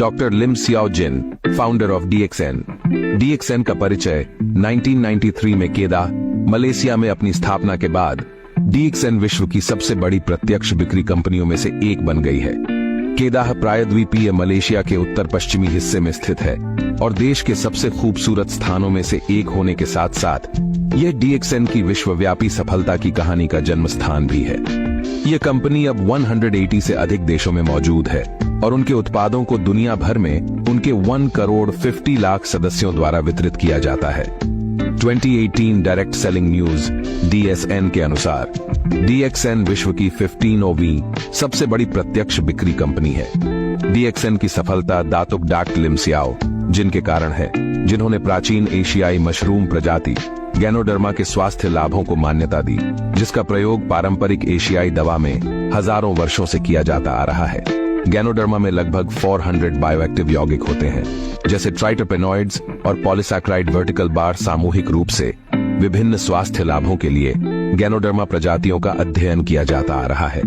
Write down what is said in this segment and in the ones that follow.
Doctor Lim Siow Jin, founder of DXN. DXN का परिचय 1993 में केदा, मलेशिया में अपनी स्थापना के बाद डीएक्सएन विश्व की सबसे बड़ी प्रत्यक्ष बिक्री कंपनियों में से एक बन गई है। केदाह प्रायद्वीपीय मलेशिया के उत्तर पश्चिमी हिस्से में स्थित है और देश के सबसे खूबसूरत स्थानों में से एक होने के साथ साथ यह डीएक्सएन की विश्वव्यापी सफलता की कहानी का जन्म स्थान भी है। यह कंपनी अब 180 से अधिक देशों में मौजूद है और उनके उत्पादों को दुनिया भर में उनके 1 करोड़ 50 लाख सदस्यों द्वारा वितरित किया जाता है। 2018 डायरेक्ट सेलिंग न्यूज DSN के अनुसार डीएक्सएन विश्व की 15वीं सबसे बड़ी प्रत्यक्ष बिक्री कंपनी है। डीएक्सएन की सफलता दातुक डॉक्टर लिम सियाओ जिन के कारण है, जिन्होंने प्राचीन एशियाई मशरूम प्रजाति गैनोडर्मा के स्वास्थ्य लाभों को मान्यता दी, जिसका प्रयोग पारंपरिक एशियाई दवा में हजारों वर्षों से किया जाता आ रहा है। गैनोडर्मा में लगभग 400 बायोएक्टिव यौगिक होते हैं, जैसे ट्राइटरपेनॉइड्स और पॉलीसैकेराइड वर्टिकल बार। सामूहिक रूप से विभिन्न स्वास्थ्य लाभों के लिए गैनोडर्मा प्रजातियों का अध्ययन किया जाता आ रहा है।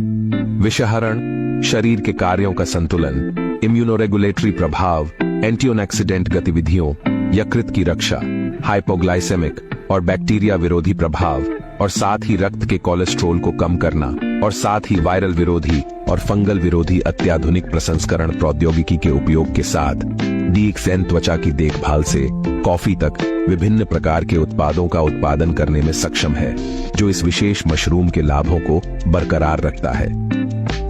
विषहरण, शरीर के कार्यों का संतुलन, इम्यूनोरेगुलेटरी प्रभाव, एंटीऑक्सीडेंट गतिविधियों, यकृत की रक्षा, हाइपोग्लाइसेमिक और बैक्टीरिया विरोधी प्रभाव, और साथ ही रक्त के कोलेस्ट्रॉल को कम करना, और साथ ही वायरल विरोधी और फंगल विरोधी अत्याधुनिक प्रसंस्करण प्रौद्योगिकी के उपयोग के साथ डीएक्सएन त्वचा की देखभाल से कॉफी तक विभिन्न प्रकार के उत्पादों का उत्पादन करने में सक्षम है, जो इस विशेष मशरूम के लाभों को बरकरार रखता है।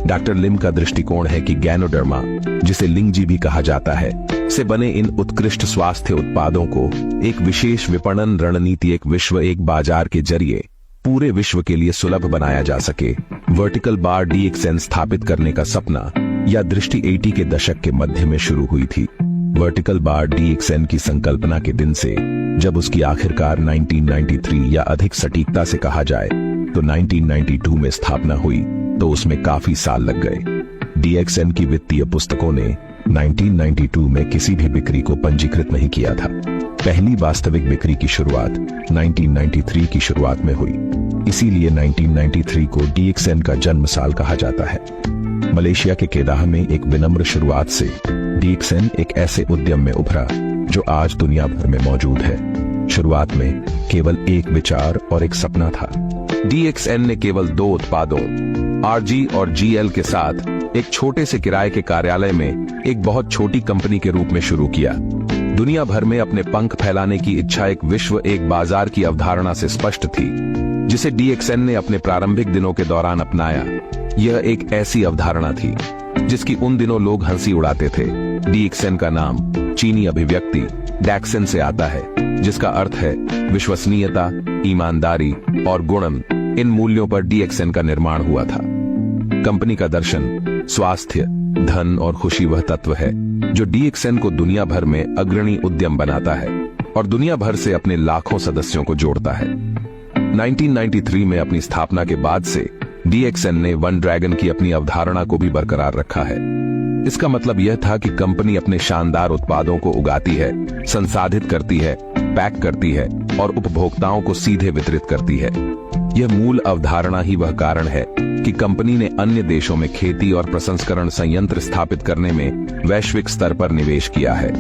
डॉक्टर लिम का दृष्टिकोण है कि गैनोडर्मा, जिसे लिंगजी भी कहा जाता है, से बने इन उत्कृष्ट स्वास्थ्य उत्पादों को एक विशेष विपणन रणनीति, एक विश्व एक बाजार के जरिए पूरे विश्व के लिए सुलभ बनाया जा सके। वर्टिकल बार डीएक्सएन स्थापित करने का सपना या दृष्टि 80 के दशक के मध्य में शुरू हुई थी। वर्टिकल बार डीएक्सएन की संकल्पना के दिन से जब उसकी आखिरकार 1993 या अधिक सटीकता से कहा जाए तो 1992 में स्थापना हुई, तो उसमें काफी साल लग गए। डीएक्सएन की वित्तीय पुस्तकों ने 1992 में किसी भी बिक्री को पंजीकृत नहीं किया था। पहली वास्तविक बिक्री की शुरुआत 1993 की शुरुआत में हुई, इसीलिए 1993 को डीएक्सएन का जन्म साल कहा जाता है। मलेशिया के केदाह में एक विनम्र शुरुआत से डीएक्सएन एक ऐसे उद्यम में उभरा जो आज दुनिया भर में मौजूद है। शुरुआत में केवल एक विचार और एक सपना था। डीएक्सएन ने केवल 2 उत्पादों RG और GL के साथ एक छोटे से किराए के कार्यालय में एक बहुत छोटी कंपनी के रूप में शुरू किया। दुनिया भर में अपने पंख फैलाने की इच्छा एक विश्व एक बाजार की अवधारणा से स्पष्ट थी, जिसे डीएक्सएन ने अपने प्रारंभिक दिनों के दौरान अपनाया। यह एक ऐसी अवधारणा थी जिसकी उन दिनों लोग हंसी उड़ाते थे। डीएक्सएन का नाम चीनी अभिव्यक्ति डैक्सन से आता है, जिसका अर्थ है विश्वसनीयता, ईमानदारी और गुणन। इन मूल्यों पर डीएक्सएन का निर्माण हुआ था। कंपनी का दर्शन स्वास्थ्य, धन और खुशी वह तत्व है जो डीएक्सएन को दुनिया भर में अग्रणी उद्यम बनाता है और दुनिया भर से अपने लाखों सदस्यों को जोड़ता है। 1993 में अपनी स्थापना के बाद से डीएक्सएन ने वन ड्रैगन की अपनी अवधारणा को भी बरकरार रखा है। इसका मतलब यह था कि कंपनी अपने शानदार उत्पादों को उगाती है, संसाधित करती है, पैक करती है और उपभोक्ताओं को सीधे वितरित करती है। यह मूल अवधारणा ही वह कारण है कि कंपनी ने अन्य देशों में खेती और प्रसंस्करण संयंत्र स्थापित करने में वैश्विक स्तर पर निवेश किया है।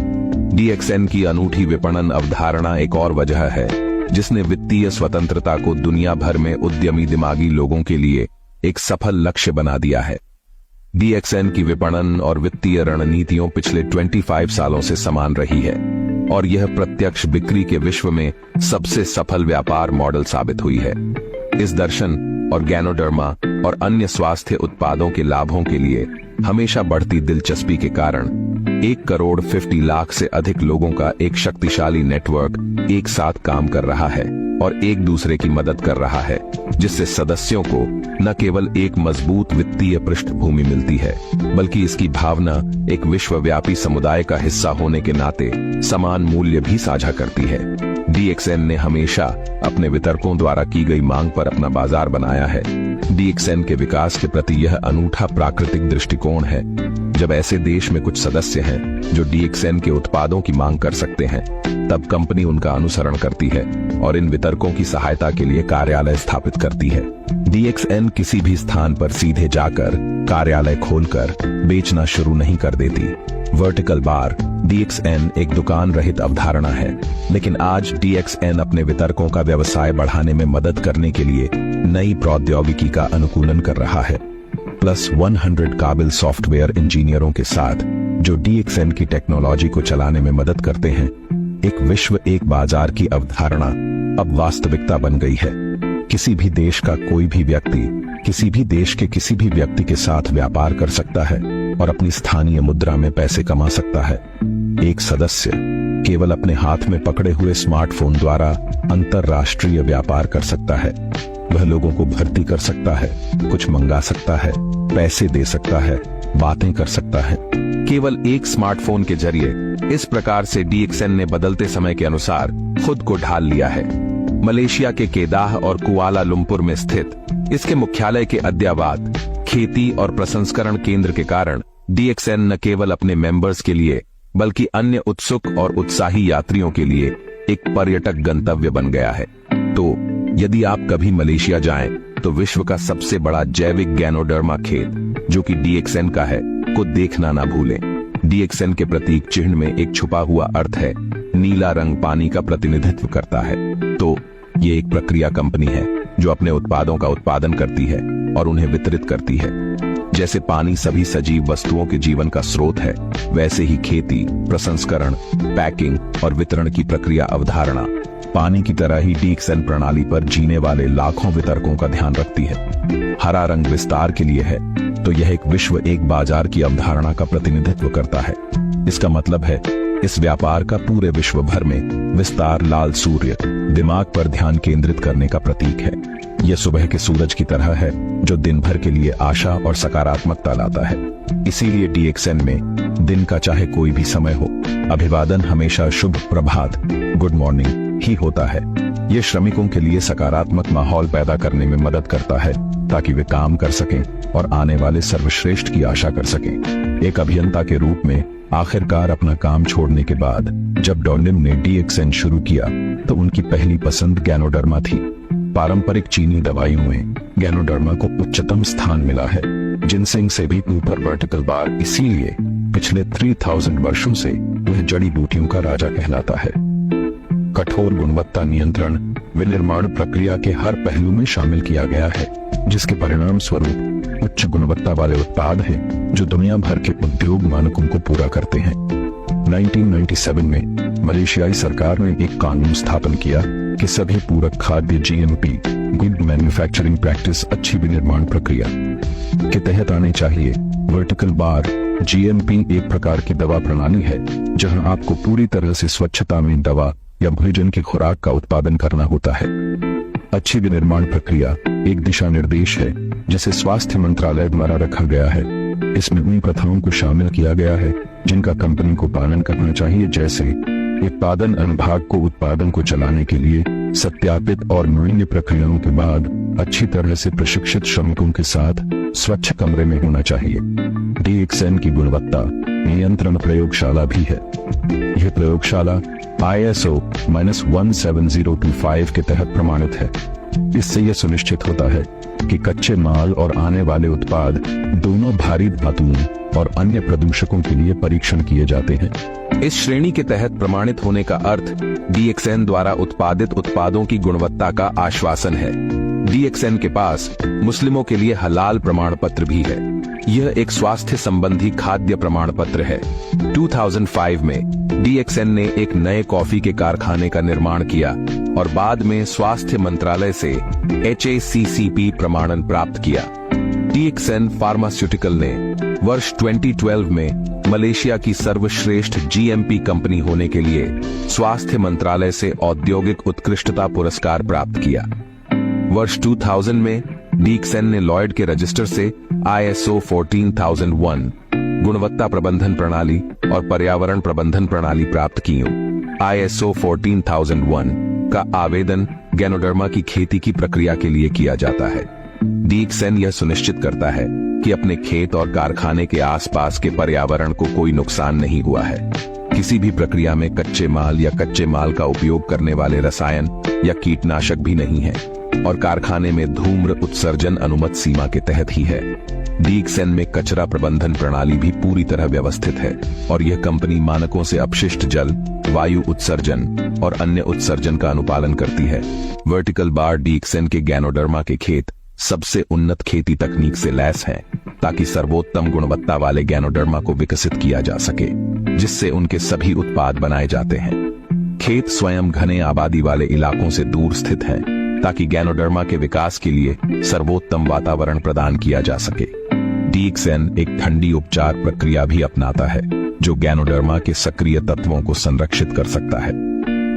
डीएक्सएन की अनूठी विपणन अवधारणा एक और वजह है जिसने वित्तीय स्वतंत्रता को दुनिया भर में उद्यमी दिमागी लोगों के लिए एक सफल लक्ष्य बना दिया है। डीएक्सएन की विपणन और वित्तीय रणनीतियों पिछले 25 सालों से समान रही है और यह प्रत्यक्ष बिक्री के विश्व में सबसे सफल व्यापार मॉडल साबित हुई है। इस दर्शन और गैनोडर्मा और अन्य स्वास्थ्य उत्पादों के लाभों के लिए हमेशा बढ़ती दिलचस्पी के कारण 1 करोड़ 50 लाख से अधिक लोगों का एक शक्तिशाली नेटवर्क एक साथ काम कर रहा है और एक दूसरे की मदद कर रहा है, जिससे सदस्यों को न केवल एक मजबूत वित्तीय पृष्ठभूमि मिलती है, बल्कि इसकी भावना एक विश्वव्यापी समुदाय का हिस्सा होने के नाते समान मूल्य भी साझा करती है। डीएक्सएन ने हमेशा अपने वितरकों द्वारा की गई मांग पर अपना बाजार बनाया है। डीएक्सएन के विकास के प्रति यह अनूठा प्राकृतिक दृष्टिकोण है। जब ऐसे देश में कुछ सदस्य हैं जो डीएक्सएन के उत्पादों की मांग कर सकते हैं, तब कंपनी उनका अनुसरण करती है और इन वितरकों की सहायता के लिए कार्यालय स्थापित करती है। DXN किसी भी स्थान पर सीधे जाकर कार्यालय खोलकर बेचना शुरू नहीं कर देती। वर्टिकल बार DXN एक दुकान रहित अवधारणा है, लेकिन आज DXN अपने वितरकों का व्यवसाय बढ़ाने में मदद करने के लिए नई प्रौद्योगिकी का अनुकूलन कर रहा है। प्लस 100 काबिल सॉफ्टवेयर इंजीनियरों के साथ जो DXN की टेक्नोलॉजी को चलाने में मदद करते हैं, एक विश्व एक बाजार की अवधारणा अब वास्तविकता बन गई है। किसी भी देश का कोई भी व्यक्ति किसी भी देश के किसी भी व्यक्ति के साथ व्यापार कर सकता है और अपनी स्थानीय मुद्रा में पैसे कमा सकता है। एक सदस्य केवल अपने हाथ में पकड़े हुए स्मार्टफोन द्वारा अंतरराष्ट्रीय व्यापार कर सकता है। वह लोगों को भर्ती कर सकता है, कुछ मंगा सकता है, पैसे दे सकता है, बातें कर सकता है, केवल एक स्मार्टफोन के जरिए। इस प्रकार से DXN ने बदलते समय के अनुसार खुद को ढाल लिया है। मलेशिया के केदाह और कुआलालंपुर में स्थित इसके मुख्यालय के अद्यावत खेती और प्रसंस्करण केंद्र के कारण DXN न केवल अपने मेंबर्स के लिए बल्कि अन्य उत्सुक और उत्साही यात्रियों के लिए एक पर्यटक गंतव्य बन गया है। तो यदि आप कभी मलेशिया जाएं, तो विश्व का सबसे बड़ा जैविक गैनोडर्मा खेत जो कि DXN का है को देखना ना भूलें। DXN के प्रतीक चिन्ह में एक छुपा हुआ अर्थ है। नीला रंग पानी का प्रतिनिधित्व करता है। तो ये एक प्रक्रिया कंपनी है जो अपने उत्पादों का उत्पादन करती है और उन्हें वितरित करती है। जैसे पानी सभी सजीव वस्तुओं के जीवन का स्रोत है, वैसे ही खेती, प्रसंस्करण, पैकिंग और वितरण की प्रक्रिया अवधारणा पानी की तरह ही DXN प्रणाली पर जीने वाले लाखों वितरकों का ध्यान रखती है। हरा रंग विस्तार के लिए है, तो यह एक विश्व एक बाजार की अवधारणा का प्रतिनिधित्व करता है। इसका मतलब है इस व्यापार का पूरे विश्व भर में विस्तार लाल सूर्य दिमाग पर ध्यान केंद्रित करने का प्रतीक है। यह सुबह के सूरज की तरह है जो दिन भर के लिए आशा और सकारात्मकता लाता है। इसीलिए DXN में दिन का चाहे कोई भी समय हो, अभिवादन हमेशा शुभ प्रभात, गुड मॉर्निंग ही होता है। यह श्रमिकों के लिए सकारात्मक माहौल पैदा करने में मदद करता है ताकि वे काम कर सकें और आने वाले सर्वश्रेष्ठ की आशा कर सकें। एक अभियंता के रूप में आखिरकार अपना काम छोड़ने के बाद जब डॉलिम ने DXN शुरू किया तो उनकी पहली पसंद गैनोडर्मा थी। पारंपरिक चीनी दवाइयों में गैनोडर्मा को उच्चतम स्थान मिला है। जिनसेंग से भी ऊपर वर्टिकल बार, इसीलिए पिछले 3000 वर्षों से वह जड़ी बूटियों का राजा कहलाता है। कठोर गुणवत्ता नियंत्रण विनिर्माण प्रक्रिया के हर पहलू में शामिल किया गया है, जिसके परिणाम स्वरूप उच्च गुणवत्ता वाले उत्पाद हैं जो दुनिया भर के उद्योग मानकों को पूरा करते हैं। 1997 में मलेशियाई सरकार ने एक कानून स्थापन किया कि सभी पूरक खाद्य GMP गुड मैन्युफैक्चरिंग प्रैक्टिस अच्छी विनिर्माण प्रक्रिया के तहत आने चाहिए। वर्टिकल बार GMP एक प्रकार की दवा प्रणाली है जहां आपको पूरी तरह से स्वच्छता में दवा या भोजन की खुराक का उत्पादन करना होता है। अच्छी विनिर्माण प्रक्रिया एक दिशा निर्देश है जिसे स्वास्थ्य मंत्रालय द्वारा रखा गया है। इसमें उन प्रथाओं को शामिल किया गया है जिनका कंपनी को पालन करना चाहिए, जैसे उत्पादन अनुभाग को उत्पादन को चलाने के लिए सत्यापित और मूल्य प्रक्रियाओं के बाद अच्छी तरह से प्रशिक्षित श्रमिकों के साथ स्वच्छ कमरे में होना चाहिए। DXN की गुणवत्ता नियंत्रण प्रयोगशाला भी है। यह प्रयोगशाला ISO -17025 के तहत प्रमाणित है। इससे यह सुनिश्चित होता है कि कच्चे माल और आने वाले उत्पाद दोनों भारी धातुओं और अन्य प्रदूषकों के लिए परीक्षण किए जाते हैं। इस श्रेणी के तहत प्रमाणित होने का अर्थ DXN द्वारा उत्पादित उत्पादों की गुणवत्ता का आश्वासन है। DXN के पास मुस्लिमों के लिए हलाल प्रमाण पत्र भी है। यह एक स्वास्थ्य संबंधी खाद्य प्रमाण पत्र है। 2005 में DXN ने एक नए कॉफी के कारखाने का निर्माण किया और बाद में स्वास्थ्य मंत्रालय से HACCP प्रमाणन प्राप्त किया। DXN फार्मास्यूटिकल ने वर्ष 2012 में मलेशिया की सर्वश्रेष्ठ GMP कंपनी होने के लिए स्वास्थ्य मंत्रालय से औद्योगिक उत्कृष्टता पुरस्कार प्राप्त किया। वर्ष 2000 में DXN ने लॉयड के रजिस्टर से ISO 14001 गुणवत्ता प्रबंधन प्रणाली और पर्यावरण प्रबंधन प्रणाली प्राप्त की। ISO 14001 का आवेदन गैनोडर्मा की खेती की प्रक्रिया के लिए किया जाता है। DXN यह सुनिश्चित करता है कि अपने खेत और कारखाने के आसपास के पर्यावरण को कोई नुकसान नहीं हुआ है। किसी भी प्रक्रिया में कच्चे माल या कच्चे माल का उपयोग करने वाले रसायन या कीटनाशक भी नहीं है। और कारखाने में धूम्र उत्सर्जन अनुमत सीमा के तहत ही है। DXN में कचरा प्रबंधन प्रणाली भी पूरी तरह व्यवस्थित है और यह कंपनी मानकों से अपशिष्ट जल, वायु उत्सर्जन और अन्य उत्सर्जन का अनुपालन करती है। वर्टिकल बार DXN के गैनोडर्मा के खेत सबसे उन्नत खेती तकनीक से लैस हैं, ताकि सर्वोत्तम गुणवत्ता वाले गैनोडर्मा को विकसित किया जा सके, जिससे उनके सभी उत्पाद बनाए जाते हैं। खेत स्वयं घने आबादी वाले इलाकों से दूर स्थित हैं, ताकि गैनोडर्मा के विकास के लिए सर्वोत्तम वातावरण प्रदान किया जा सके। DXN एक ठंडी उपचार प्रक्रिया भी अपनाता है, जो गैनोडर्मा के सक्रिय तत्वों को संरक्षित कर सकता है।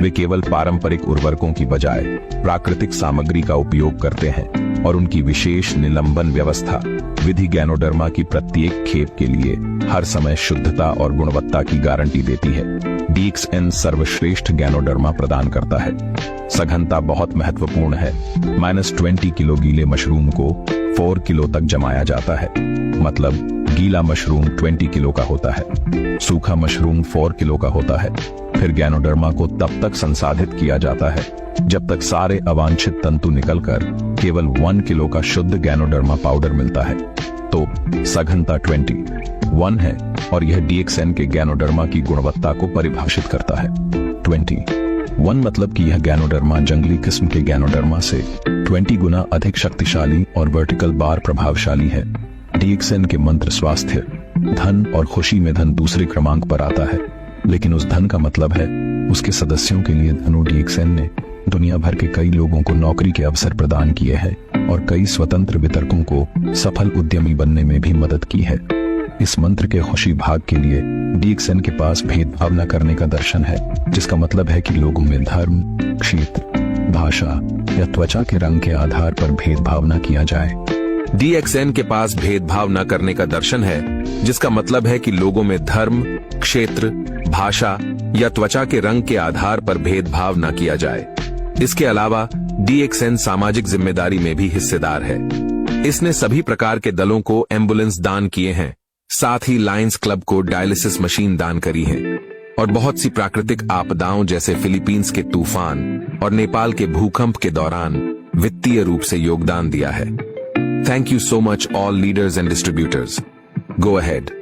वे केवल पारंपरिक उर्वरकों की बजाय प्राकृतिक सामग्री का उपयोग करते हैं और उनकी विशेष निलंबन व्यवस्था विधि गैनोडर्मा की प्रत्येक खेप के लिए हर समय शुद्धता और गुणवत्ता की गारंटी देती है। DXN सर्वश्रेष्ठ गैनोडर्मा प्रदान करता है। सघनता बहुत महत्वपूर्ण है। -20 किलो गीले मशरूम को 4 किलो तक जमाया जाता है, मतलब गीला मशरूम 20 किलो का होता है, सूखा मशरूम 4 किलो का होता है। फिर गैनोडर्मा को तब तक संसाधित किया जाता है जब तक सारे अवांछित तंतु निकलकर केवल 1 किलो का शुद्ध गैनोडर्मा पाउडर मिलता है। तो सघनता 21 है और यह DXN के गैनोडर्मा की गुणवत्ता को परिभाषित करता है। 21 मतलब कि यह गैनोडर्मा जंगली किस्म के गैनोडर्मा से 20 गुना अधिक शक्तिशाली और वर्टिकल बार प्रभावशाली है। DXN के मंत्र स्वास्थ्य, धन और खुशी में धन दूसरे क्रमांक पर आता है, लेकिन उस धन का मतलब है उसके सदस्यों के लिए धनु। DXN ने दुनिया भर के कई लोगों को नौकरी के अवसर प्रदान किए हैं और कई स्वतंत्र वितरकों को सफल उद्यमी बनने में भी मदद की है। इस मंत्र के खुशी भाग के लिए DXN के पास भेदभाव न करने का दर्शन है, जिसका मतलब है कि लोगों में धर्म, क्षेत्र, भाषा या त्वचा के रंग के आधार पर भेदभाव न किया जाए। DXN के पास भेदभाव न करने का दर्शन है, जिसका मतलब है कि लोगों में धर्म, क्षेत्र, भाषा या त्वचा के रंग के आधार पर भेदभाव न किया जाए। इसके अलावा DXN सामाजिक जिम्मेदारी में भी हिस्सेदार है। इसने सभी प्रकार के दलों को एम्बुलेंस दान किए हैं, साथ ही लायंस क्लब को डायलिसिस मशीन दान करी है और बहुत सी प्राकृतिक आपदाओं जैसे फिलीपींस के तूफान और नेपाल के भूकंप के दौरान वित्तीय रूप से योगदान दिया है। Thank you so much all leaders and distributors. Go ahead.